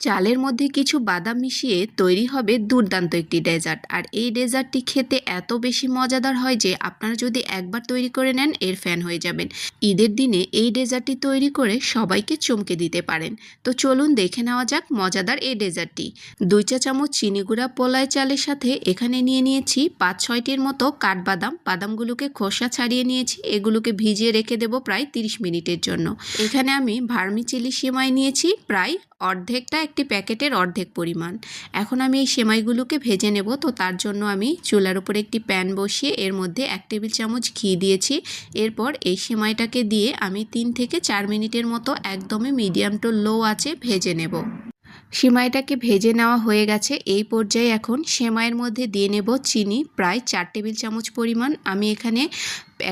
চালের মধ্যে কিছু বাদাম মিশিয়ে তৈরি হবে দুর্দান্ত একটি ডেজার্ট। আর এই ডেজার্টটি খেতে এত বেশি মজাদার হয় যে আপনারা যদি একবার তৈরি করে নেন এর ফ্যান হয়ে যাবেন। ঈদের দিনে এই ডেজার্টটি তৈরি করে সবাইকে চমকে দিতে পারেন। তো চলুন দেখে নেওয়া যাক মজাদার এই ডেজার্টটি। 2 চা চামচ চিনি গুঁড়া পোলায় চালের সাথে এখানে নিয়ে নিয়েছি 5-6টির মতো কাঠবাদাম। বাদামগুলোকে খোসা ছাড়িয়ে নিয়েছি, এগুলোকে ভিজিয়ে রেখে দেব প্রায় 30 মিনিটের জন্য। এখানে আমি ভার্মিচেলি সেমাই নিয়েছি প্রায় অর্ধেকটা, একটি প্যাকেটের অর্ধেক পরিমাণ। এখন আমি এই সেমাইগুলোকে ভেজে নেব। তো তার জন্য আমি চুলার উপরে একটি প্যান বসিয়ে এর মধ্যে 1 টেবিল চামচ ঘি দিয়েছি। এরপর এই সেমাইটাকে দিয়ে আমি 3 থেকে 4 মিনিটের মতো একদমই মিডিয়াম টু লো আঁচে ভেজে নেব। সেমাইটাকে ভেজে নেওয়া হয়ে গেছে। এই পর্যায়ে এখন সেমাইয়ের মধ্যে দিয়ে নেব চিনি প্রায় 4 টেবিল চামচ পরিমাণ। আমি এখানে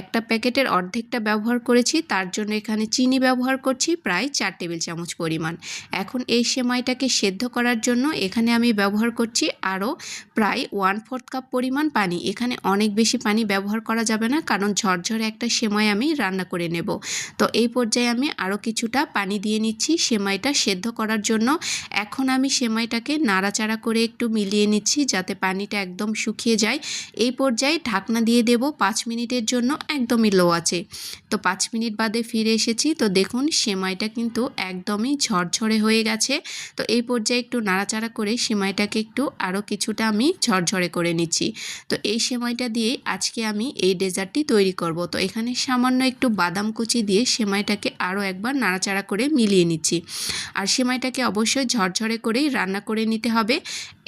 একটা প্যাকেটের অর্ধেকটা ব্যবহার করেছি, তার জন্য এখানে চিনি ব্যবহার করছি প্রায় 4 টেবিল চামচ পরিমাণ। এখন এই সেমাইটাকে সেদ্ধ করার জন্য এখানে আমি ব্যবহার করছি আরও প্রায় 1/4 কাপ পরিমাণ পানি। এখানে অনেক বেশি পানি ব্যবহার করা যাবে না, কারণ ঝরঝরে একটা সেমাই আমি রান্না করে নেব। তো এই পর্যায়ে আমি আরও কিছুটা পানি দিয়ে নিচ্ছি সেমাইটা সেদ্ধ করার জন্য। এখন আমি সেমাইটাকে নাড়াচাড়া করে একটু মিলিয়ে নিচ্ছি যাতে পানিটা একদম শুকিয়ে যায়। এই পর্যায়ে ঢাকনা দিয়ে দেব 5 মিনিটের জন্য একদমই লো আছে। তো 5 মিনিট বাদে ফিরে এসেছি। তো দেখুন সেমাইটা কিন্তু একদমই ঝরঝরে হয়ে গেছে। তো এই পর্যায়ে একটু নাড়াচাড়া করে সেমাইটাকে একটু আরও কিছুটা আমি ঝরঝরে করে নিচ্ছি। তো এই সেমাইটা দিয়ে আজকে আমি এই ডেজার্টটি তৈরি করব। তো এখানে সামান্য একটু বাদাম কুচি দিয়ে সেমাইটাকে আরও একবার নাড়াচাড়া করে মিলিয়ে নিচ্ছি। আর সেমাইটাকে অবশ্যই ঝরঝরে করেই রান্না করে নিতে হবে।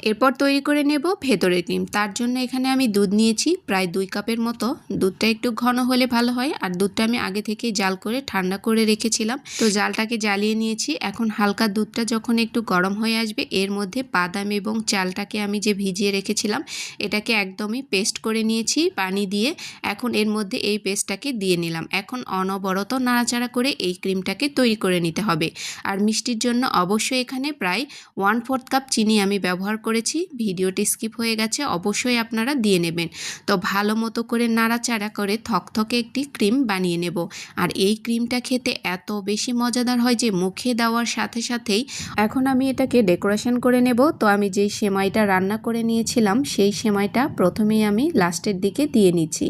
এরপর তৈরি করে নেব ভেতরের ক্রিম। তার জন্য এখানে আমি দুধ নিয়েছি প্রায় 2 কাপের মতো। দুধটা একটু ঘন হলে ভালো হয়, আর দুধটা আমি আগে থেকেই জাল করে ঠান্ডা করে রেখেছিলাম। তো জালটাকে জ্বালিয়ে নিয়েছি। এখন হালকা দুধটা যখন একটু গরম হয়ে আসবে এর মধ্যে বাদাম এবং চালটাকে আমি যে ভিজিয়ে রেখেছিলাম এটাকে একদমই পেস্ট করে নিয়েছি পানি দিয়ে। এখন এর মধ্যে এই পেস্টটাকে দিয়ে নিলাম। এখন অনবরত নাড়াচাড়া করে এই ক্রিমটাকে তৈরি করে নিতে হবে। আর মিষ্টির জন্য অবশ্যই এখানে প্রায় 1/4 কাপ চিনি আমি ব্যবহার করেছি। ভিডিওটি স্কিপ হয়ে গেছে, অবশ্যই আপনারা দিয়ে নেবেন। তো ভালো মতো করে নাড়াচাড়া করে থকথকে একটি ক্রিম বানিয়ে নেব। আর এই ক্রিমটা খেতে এত বেশি মজাদার হয় যে মুখে দেওয়ার সাথে সাথেই এখন আমি এটাকে ডেকোরেশন করে নেব। তো আমি যেই সেমাইটা রান্না করে নিয়েছিলাম সেই সেমাইটা প্রথমেই আমি লাস্টের দিকে দিয়ে নিচ্ছি।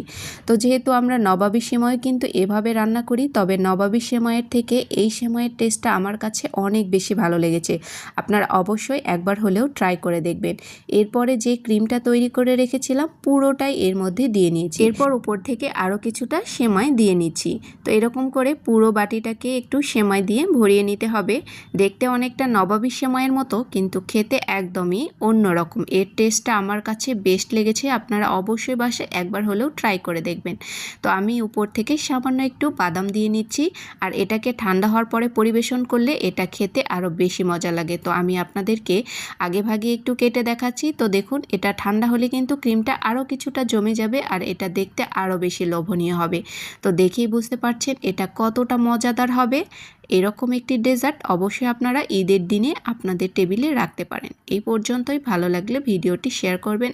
তো যেহেতু আমরা নবাবী সেমাই কিন্তু এভাবে রান্না করি, তবে নবাবী সেমাইয়ের থেকে এই সেমাইয়ের টেস্টটা আমার কাছে অনেক বেশি ভালো লেগেছে। আপনারা অবশ্যই একবার হলেও ট্রাই করে দেখবেন। এরপরে যে ক্রিমটা তৈরি করে রেখেছিলাম পুরোটাই এর মধ্যে দিয়ে নিয়েছি। এরপর উপর থেকে আরও কিছুটা সেমাই দিয়ে নিচ্ছি। তো এরকম করে পুরো বাটিটাকে একটু সেমাই দিয়ে ভরিয়ে নিতে হবে। দেখতে অনেকটা নবাবী সেমাইয়ের মতো, কিন্তু খেতে একদমই অন্যরকম। এর টেস্টটা আমার কাছে বেস্ট লেগেছে। আপনারা অবশ্যই বাসায় একবার হলেও ট্রাই করে দেখবেন। তো আমি উপর থেকে সামান্য একটু বাদাম দিয়ে নিচ্ছি। আর এটাকে ঠান্ডা হওয়ার পরে পরিবেশন করলে এটা খেতে আরও বেশি মজা লাগে। তো আমি আপনাদেরকে আগে ভাগে একটু কেটে দেখাচ্ছি। তো দেখুন এটা ঠান্ডা হলে কিন্তু ক্রিমটা আরও কিছুটা জমে যাবে আর এটা দেখতে আরও বেশি লোভনীয় হবে। তো দেখেই বুঝতে পারছেন এটা কতটা মজাদার হবে। এরকম একটি ডেজার্ট অবশ্যই আপনারা ঈদের দিনে আপনাদের টেবিলে রাখতে পারেন। এই পর্যন্তই। ভালো লাগলে ভিডিওটি শেয়ার করবেন।